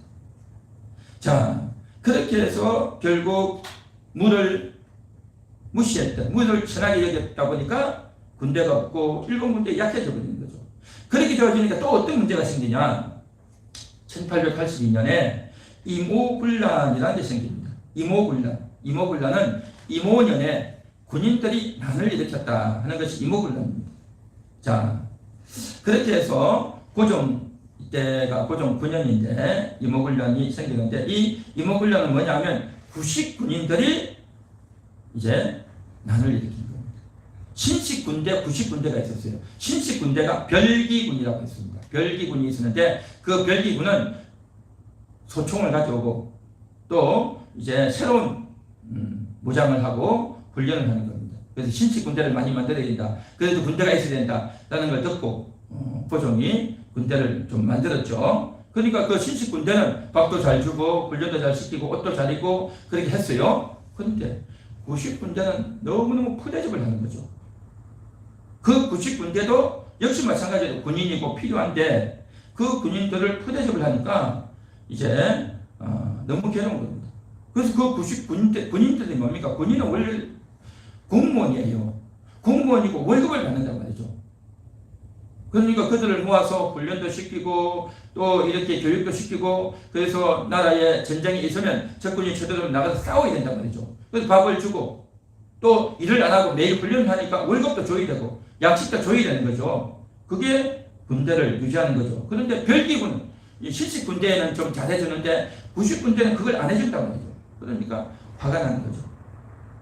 자, 그렇게 해서 결국 물을 무시했던, 물을 천하게 여겼다 보니까 군대가 없고 일본 군대가 약해져 버리는 거죠. 그렇게 되어지니까 또 어떤 문제가 생기냐? 1882년에 이모군란이라는 게 생깁니다. 이모군란은 이모년에 군인들이 난을 일으켰다 하는 것이 이모군란입니다. 자, 그렇게 해서 고종 때가 고종 9년인데 이모군란이 생기는데 이 이모군란은 뭐냐면 구식군인들이 이제 난을 일으킨 겁니다. 신식군대, 구식군대가 있었어요. 신식군대가 별기군이라고 있습니다. 별기군이 있었는데 그 별기군은 소총을 가져오고 또 이제 새로운 무장을 하고 훈련을 하는 겁니다. 그래서 신식군대를 많이 만들어야 된다. 그래도 군대가 있어야 된다라는 걸 듣고 고종이 군대를 좀 만들었죠. 그러니까 그 신식군대는 밥도 잘 주고 훈련도 잘 시키고 옷도 잘 입고 그렇게 했어요. 그런데 구식군대는 너무너무 푸대접을 하는 거죠. 그 구식군대도 역시 마찬가지로 군인이고 필요한데 그 군인들을 푸대접을 하니까 이제 너무 괴로운 겁니다. 그래서 그 군인들이 뭡니까? 군인은 원래 공무원이에요. 공무원이고 월급을 받는단 말이죠. 그러니까 그들을 모아서 훈련도 시키고 또 이렇게 교육도 시키고 그래서 나라에 전쟁이 있으면 적군이 쳐들어오면 나가서 싸워야 된단 말이죠. 그래서 밥을 주고 또 일을 안 하고 매일 훈련을 하니까 월급도 줘야 되고 양식도 줘야 되는 거죠. 그게 군대를 유지하는 거죠. 그런데 별기군, 실식 군대에는 좀 잘해주는데 구식 군대는 그걸 안 해준단 말이죠. 그러니까 화가 나는 거죠.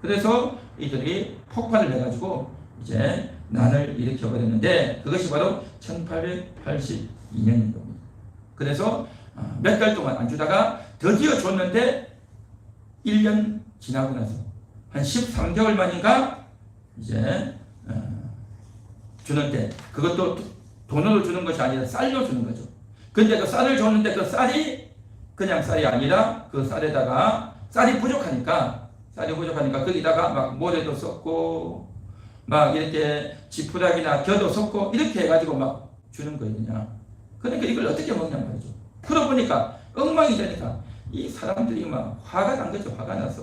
그래서 이들이 폭발을 해가지고 이제 난을 일으켜버렸는데 그것이 바로 1882년인 겁니다. 그래서 몇 달 동안 안 주다가 드디어 줬는데 1년 지나고 나서 한 13개월 만인가 이제 주는데 그것도 돈으로 주는 것이 아니라 쌀로 주는 거죠. 근데 그 쌀을 줬는데 그 쌀이 그냥 쌀이 아니라 그 쌀에다가 쌀이 부족하니까 거기다가 막 모래도 섞고 막 이렇게 지푸라기나 겨도 섞고 이렇게 해가지고 막 주는 거예요. 그냥. 그러니까 이걸 어떻게 먹냐 말이죠. 풀어보니까 엉망이 되니까 이 사람들이 막 화가 난 거죠. 화가 나서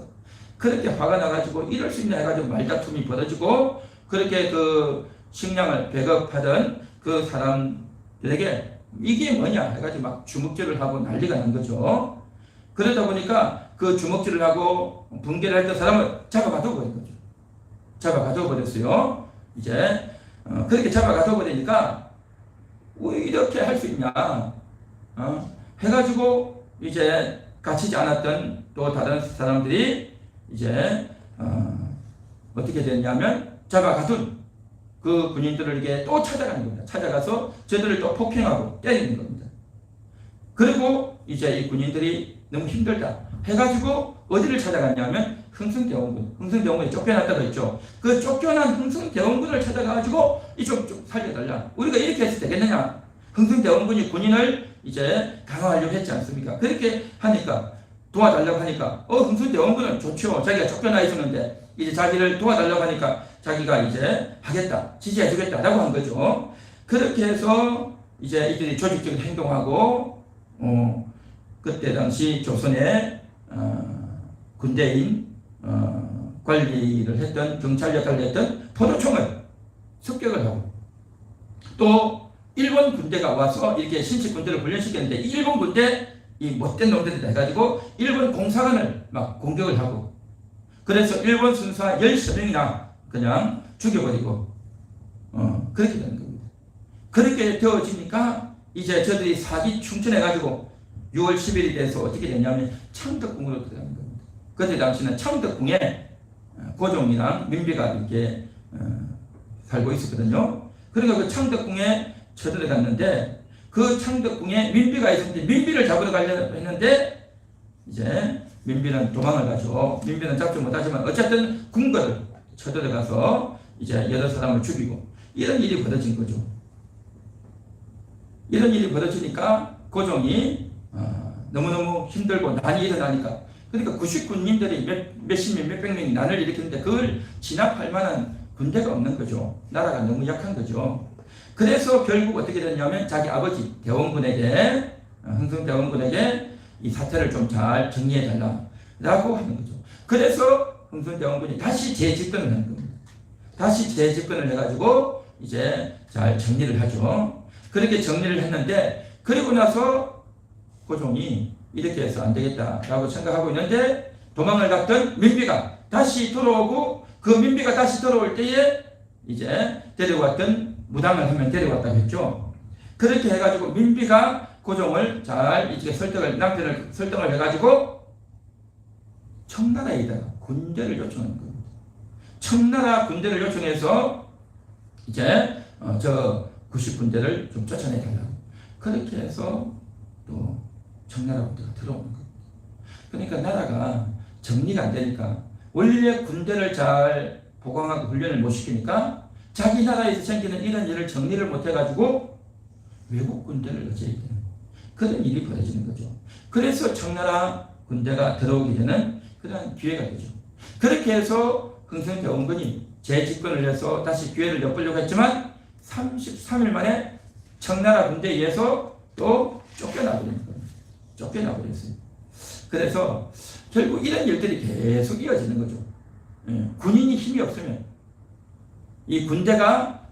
그렇게 화가 나가지고 이럴 수 있나 해가지고 말다툼이 벌어지고 그렇게 그 식량을 배급하던 그 사람들에게 이게 뭐냐 해가지고 막 주먹질을 하고 난리가 난 거죠. 그러다 보니까 그 주먹질을 하고 붕괴를 했던 사람을 잡아가둬 버린 거죠. 잡아가둬 버렸어요. 이제 그렇게 잡아가둬 버리니까 왜 이렇게 할 수 있냐 해가지고 이제 갇히지 않았던 또 다른 사람들이 이제 어떻게 됐냐면 잡아가둔 그 군인들에게 또 찾아가는 겁니다. 찾아가서 저들을 또 폭행하고 때리는 겁니다. 그리고 이제 이 군인들이 너무 힘들다 해가지고 어디를 찾아갔냐면 흥성대원군이 쫓겨났다고 했죠. 그 쫓겨난 흥성대원군을 찾아가가지고 이쪽 좀 살려달라. 우리가 이렇게 해서 되겠느냐? 흥성대원군이 군인을 이제 강화하려고 했지 않습니까? 그렇게 하니까 도와달라고 하니까 흥성대원군은 좋죠. 자기가 쫓겨나 있었는데 이제 자기를 도와달라고 하니까 자기가 이제 하겠다, 지지해주겠다라고 한 거죠. 그렇게 해서 이제 이들이 조직적인 행동하고 그때 당시 조선의 군대인 관리를 했던 경찰 역할을 했던 포도총을 습격을 하고 또 일본 군대가 와서 이렇게 신식 군대를 훈련시켰는데 일본 군대 이 못된 놈들이다 해가지고 일본 공사관을 막 공격을 하고 그래서 일본 순사 13명이나 그냥 죽여버리고 그렇게 되는 겁니다. 그렇게 되어지니까 이제 저들이 사기 충천해가지고 6월 10일이 돼서 어떻게 됐냐면 창덕궁으로 들어가는 겁니다. 그때 당시는 창덕궁에 고종이랑 민비가 이렇게 살고 있었거든요. 그러니까 그 창덕궁에 쳐들어갔는데 그 창덕궁에 민비가 있었는데 민비를 잡으러 가려고 했는데 이제 민비는 도망을 가죠. 민비는 잡지 못하지만 어쨌든 궁궐을 쳐들어가서 이제 여러 사람을 죽이고 이런 일이 벌어진 거죠. 이런 일이 벌어지니까 고종이 너무너무 힘들고 난이 일어나니까 그러니까 구식군인들이 몇십 명, 몇백 명이 난을 일으키는데 그걸 진압할 만한 군대가 없는 거죠. 나라가 너무 약한 거죠. 그래서 결국 어떻게 됐냐면 자기 아버지 대원군에게 흥성대원군에게 이 사태를 좀 잘 정리해 달라고 하는 거죠. 그래서 흥성대원군이 다시 재집권을 하는 겁니다. 다시 재집권을 해가지고 이제 잘 정리를 하죠. 그렇게 정리를 했는데 그리고 나서 고종이 이렇게 해서 안 되겠다라고 생각하고 있는데 도망을 갔던 민비가 다시 돌아오고 그 민비가 다시 돌아올 때에 이제 데려왔던 무당을 한 명 데려왔다고 했죠. 그렇게 해가지고 민비가 고종을 잘 이제 남편을 설득을 해가지고 청나라에다가 군대를 요청하는 겁니다. 청나라 군대를 요청해서 이제 저 90군대를 좀 쫓아내달라고. 그렇게 해서 또 청나라 군대가 들어오는 겁니다. 그러니까 나라가 정리가 안 되니까 원래 군대를 잘 보강하고 훈련을 못 시키니까 자기 나라에서 생기는 이런 일을 정리를 못 해가지고 외국 군대를 넣어야 되는 그런 일이 벌어지는 거죠. 그래서 청나라 군대가 들어오게 되는 그런 기회가 되죠. 그렇게 해서 흥선대원군이 재집권을 해서 다시 기회를 엿보려고 했지만 33일 만에 청나라 군대에 의해서 또 쫓겨나버린 거예요. 쫓겨나버렸어요. 그래서 결국 이런 일들이 계속 이어지는 거죠. 군인이 힘이 없으면, 이 군대가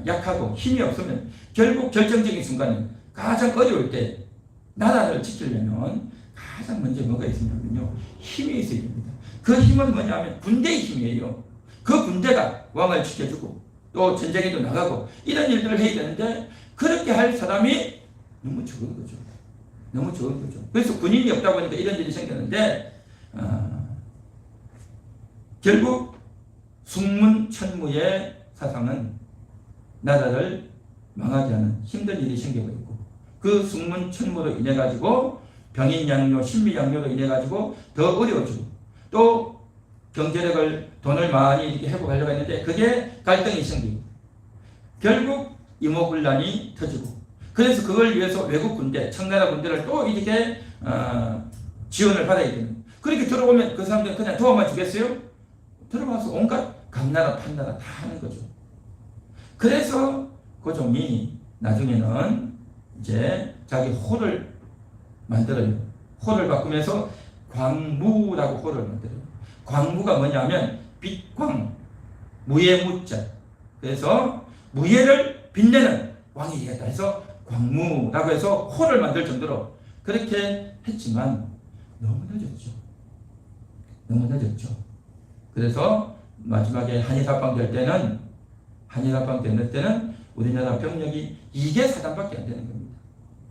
약하고 힘이 없으면 결국 결정적인 순간에 가장 어려울 때 나라를 지키려면 가장 먼저 뭐가 있으냐면요, 힘이 있어야 됩니다. 그 힘은 뭐냐면 군대의 힘이에요. 그 군대가 왕을 지켜주고 또 전쟁에도 나가고 이런 일들을 해야 되는데 그렇게 할 사람이 너무 적은 거죠. 너무 적은 거죠. 그래서 군인이 없다 보니까 이런 일이 생겼는데 결국 숙문천무의 사상은 나라를 망하게 하는 힘든 일이 생겨버리고 그 숙문천무로 인해 가지고 병인양요, 신비양요로 인해 가지고 더 어려워지고 또 경제력을 돈을 많이 이렇게 회복하려고 했는데 그게 갈등이 생기고 결국 이모군란이 터지고 그래서 그걸 위해서 외국 군대, 청나라 군대를 또 이렇게 지원을 받아야 되는. 그렇게 들어오면 그 사람들은 그냥 도와만 주겠어요? 들어가서 온갖 감나라 판나라 다 하는 거죠. 그래서 고종이 나중에는 이제 자기 호를 만들어요. 호를 바꾸면서 광무라고 호를 만들어요. 광무가 뭐냐면 빛광, 무예 무자. 그래서 무예를 빛내는 왕이 되겠다 해서 광무라고 해서 호를 만들 정도로 그렇게 했지만 너무 늦었죠. 너무 늦었죠. 그래서 마지막에 한일합방 될 때는 우리나라 병력이 2개 사단밖에 안 되는 겁니다.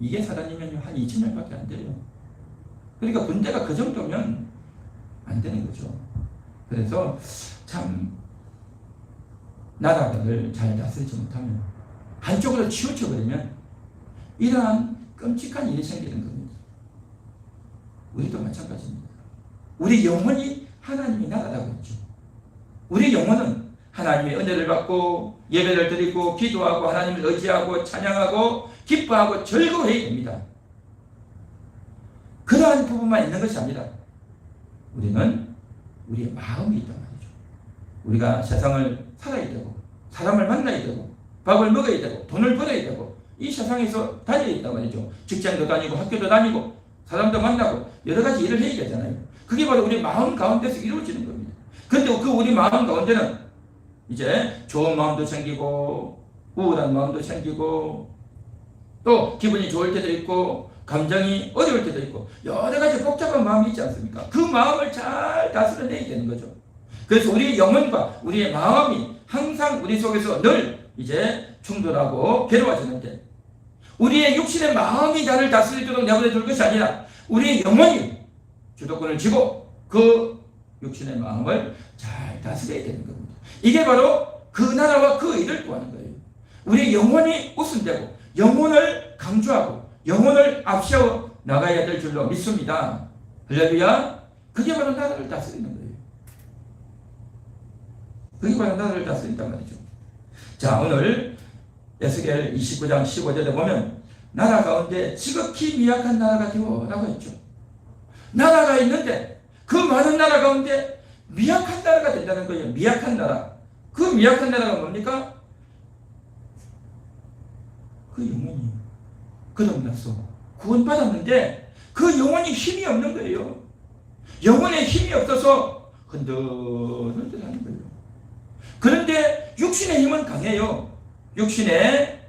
2개 사단이면 한 2,000명밖에 안 돼요. 그러니까 군대가 그 정도면 안 되는 거죠. 그래서 참 나라를 잘 다스리지 못하면 한쪽으로 치우쳐버리면 이러한 끔찍한 일이 생기는 겁니다. 우리도 마찬가지입니다. 우리 영혼이 하나님의 나라라고 했죠. 우리 영혼은 하나님의 은혜를 받고 예배를 드리고 기도하고 하나님을 의지하고 찬양하고 기뻐하고 즐거워해야 됩니다. 그러한 부분만 있는 것이 아니라 우리는 우리의 마음이 있단 말이죠. 우리가 세상을 살아야 되고 사람을 만나야 되고 밥을 먹어야 되고 돈을 벌어야 되고 이 세상에서 다녀야 있단 말이죠. 직장도 다니고 학교도 다니고 사람도 만나고 여러 가지 일을 해야 되잖아요. 그게 바로 우리 마음 가운데서 이루어지는 겁니다. 그런데 그 우리 마음 가운데는 이제 좋은 마음도 생기고 우울한 마음도 생기고 또 기분이 좋을 때도 있고 감정이 어려울 때도 있고 여러 가지 복잡한 마음이 있지 않습니까? 그 마음을 잘 다스려내야 되는 거죠. 그래서 우리의 영혼과 우리의 마음이 항상 우리 속에서 늘 이제 충돌하고 괴로워지는데 우리의 육신의 마음이 나를 다스리도록 내버려 둘 것이 아니라 우리의 영혼이 주도권을 쥐고 그 육신의 마음을 잘 다스려야 되는 겁니다. 이게 바로 그 나라와 그 일을 구하는 거예요. 우리 영혼이 우선되고 영혼을 강조하고 영혼을 앞세워 나가야 될 줄로 믿습니다. 할렐루야. 그게 바로 나라를 다스리는 거예요. 그게 바로 나라를 다스린단 말이죠. 자, 오늘 에스겔 29장 15절에 보면 나라 가운데 지극히 미약한 나라가 되어라고 했죠. 나라가 있는데 그 많은 나라 가운데 미약한 나라가 된다는 거예요. 미약한 나라. 그 미약한 나라가 뭡니까? 그 영혼이 거듭나서 구원받았는데 그 영혼이 힘이 없는 거예요. 영혼에 힘이 없어서 흔들흔들하는 거예요. 그런데 육신의 힘은 강해요. 육신의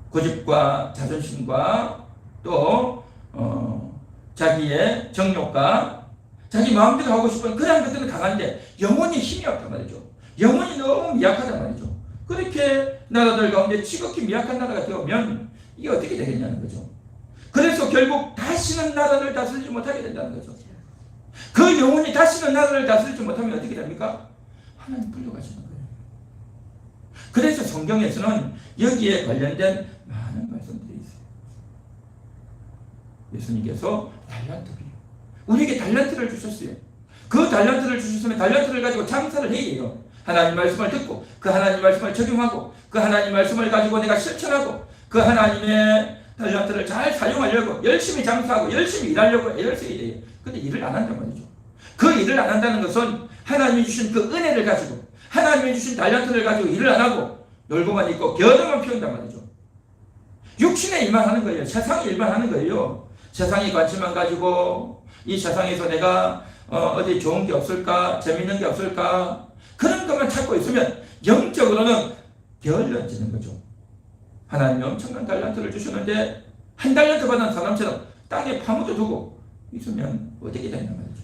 고집과 자존심과 또 자기의 정욕과 자기 마음대로 하고 싶은 그런 것들은 강한데 영혼이 힘이 없단 말이죠. 영혼이 너무 미약하단 말이죠. 그렇게 나라들 가운데 지극히 미약한 나라가 되면 이게 어떻게 되겠냐는 거죠. 그래서 결국 다시는 나라를 다스리지 못하게 된다는 거죠. 그 영혼이 다시는 나라를 다스리지 못하면 어떻게 됩니까? 하나님 불러가시는 거예요. 그래서 성경에서는 여기에 관련된 많은 말씀들이 있어요. 예수님께서 달란트비요. 우리에게 달란트를 주셨어요. 그 달란트를 주셨으면 달란트를 가지고 장사를 해야 해요. 하나님 말씀을 듣고 그 하나님 말씀을 적용하고 그 하나님 말씀을 가지고 내가 실천하고 그 하나님의 달란트를 잘 사용하려고 열심히 장사하고 열심히 일하려고 애를 써야 돼요. 근데 일을 안 한단 말이죠. 그 일을 안 한다는 것은 하나님이 주신 그 은혜를 가지고 하나님이 주신 달란트를 가지고 일을 안 하고 놀고만 있고 겨울만 피운단 말이죠. 육신의 일만 하는 거예요. 세상의 일만 하는 거예요. 세상의 관심만 가지고 이 세상에서 내가 어디 좋은 게 없을까, 재밌는 게 없을까, 그런 것만 찾고 있으면 영적으로는 게을러지는 거죠. 하나님이 엄청난 달란트를 주셨는데 한 달란트 받은 사람처럼 땅에 파묻어 두고 있으면 어떻게 되냐 말이죠.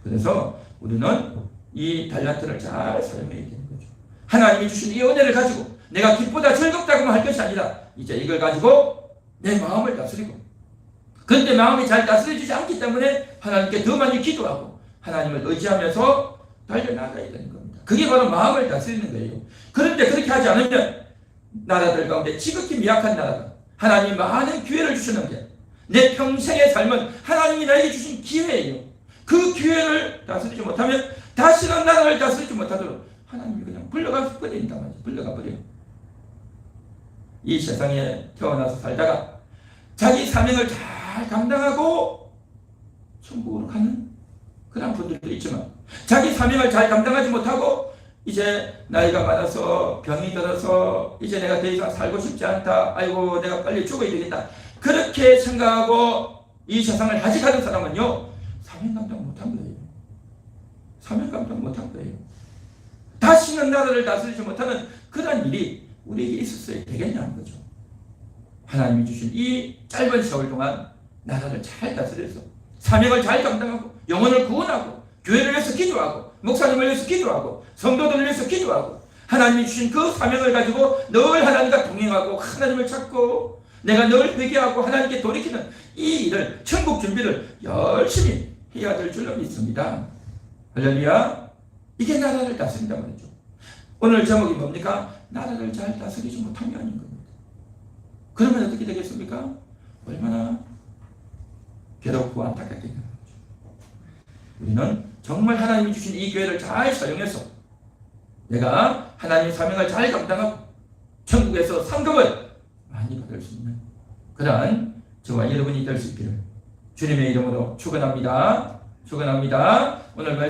그래서 우리는 이 달란트를 잘 사용해야 되는 거죠. 하나님이 주신 이 은혜를 가지고 내가 기쁘다 즐겁다고만 할 것이 아니라 이제 이걸 가지고 내 마음을 다스리고, 그런데 마음이 잘 다스려지지 않기 때문에 하나님께 더 많이 기도하고 하나님을 의지하면서 달려나가야 되는 겁니다. 그게 바로 마음을 다스리는 거예요. 그런데 그렇게 하지 않으면 나라들 가운데 지극히 미약한 나라가 하나님이 많은 기회를 주셨는데 내 평생의 삶은 하나님이 나에게 주신 기회예요. 그 기회를 다스리지 못하면 다시는 나라를 다스리지 못하도록 하나님이 그냥 불러가 버린단 말이죠. 불러가 버려요. 이 세상에 태어나서 살다가 자기 사명을 잘 감당하고 천국으로 가는 그런 분들도 있지만 자기 사명을 잘 감당하지 못하고 이제 나이가 많아서 병이 들어서 이제 내가 더 이상 살고 싶지 않다. 아이고 내가 빨리 죽어야 되겠다. 그렇게 생각하고 이 세상을 하직하는 사람은요 사명 감당 못한 거예요. 사명 감당 못한 거예요. 다시는 나라를 다스리지 못하는 그런 일이 우리에게 있었어야 되겠냐는 거죠. 하나님이 주신 이 짧은 세월 동안 나라를 잘 다스려서 사명을 잘 감당하고 영혼을 구원하고 교회를 위해서 기도하고 목사님을 위해서 기도하고 성도들을 위해서 기도하고 하나님이 주신 그 사명을 가지고 늘 하나님과 동행하고 하나님을 찾고 내가 늘 회개하고 하나님께 돌이키는 이 일을 천국 준비를 열심히 해야 될 줄로 믿습니다. 할렐루야. 이게 나라를 다스린단 말이죠. 오늘 제목이 뭡니까? 나라를 잘 다스리지 못하면인 겁니다. 그러면 어떻게 되겠습니까? 얼마나 괴롭고 안타깝겠냐. 우리는 정말 하나님이 주신 이 기회를 잘 사용해서 내가 하나님의 사명을 잘 감당하고 천국에서 상급을 많이 받을 수 있는 그러한 저와 여러분이 될 수 있기를 주님의 이름으로 축원합니다. 축원합니다. 오늘 말씀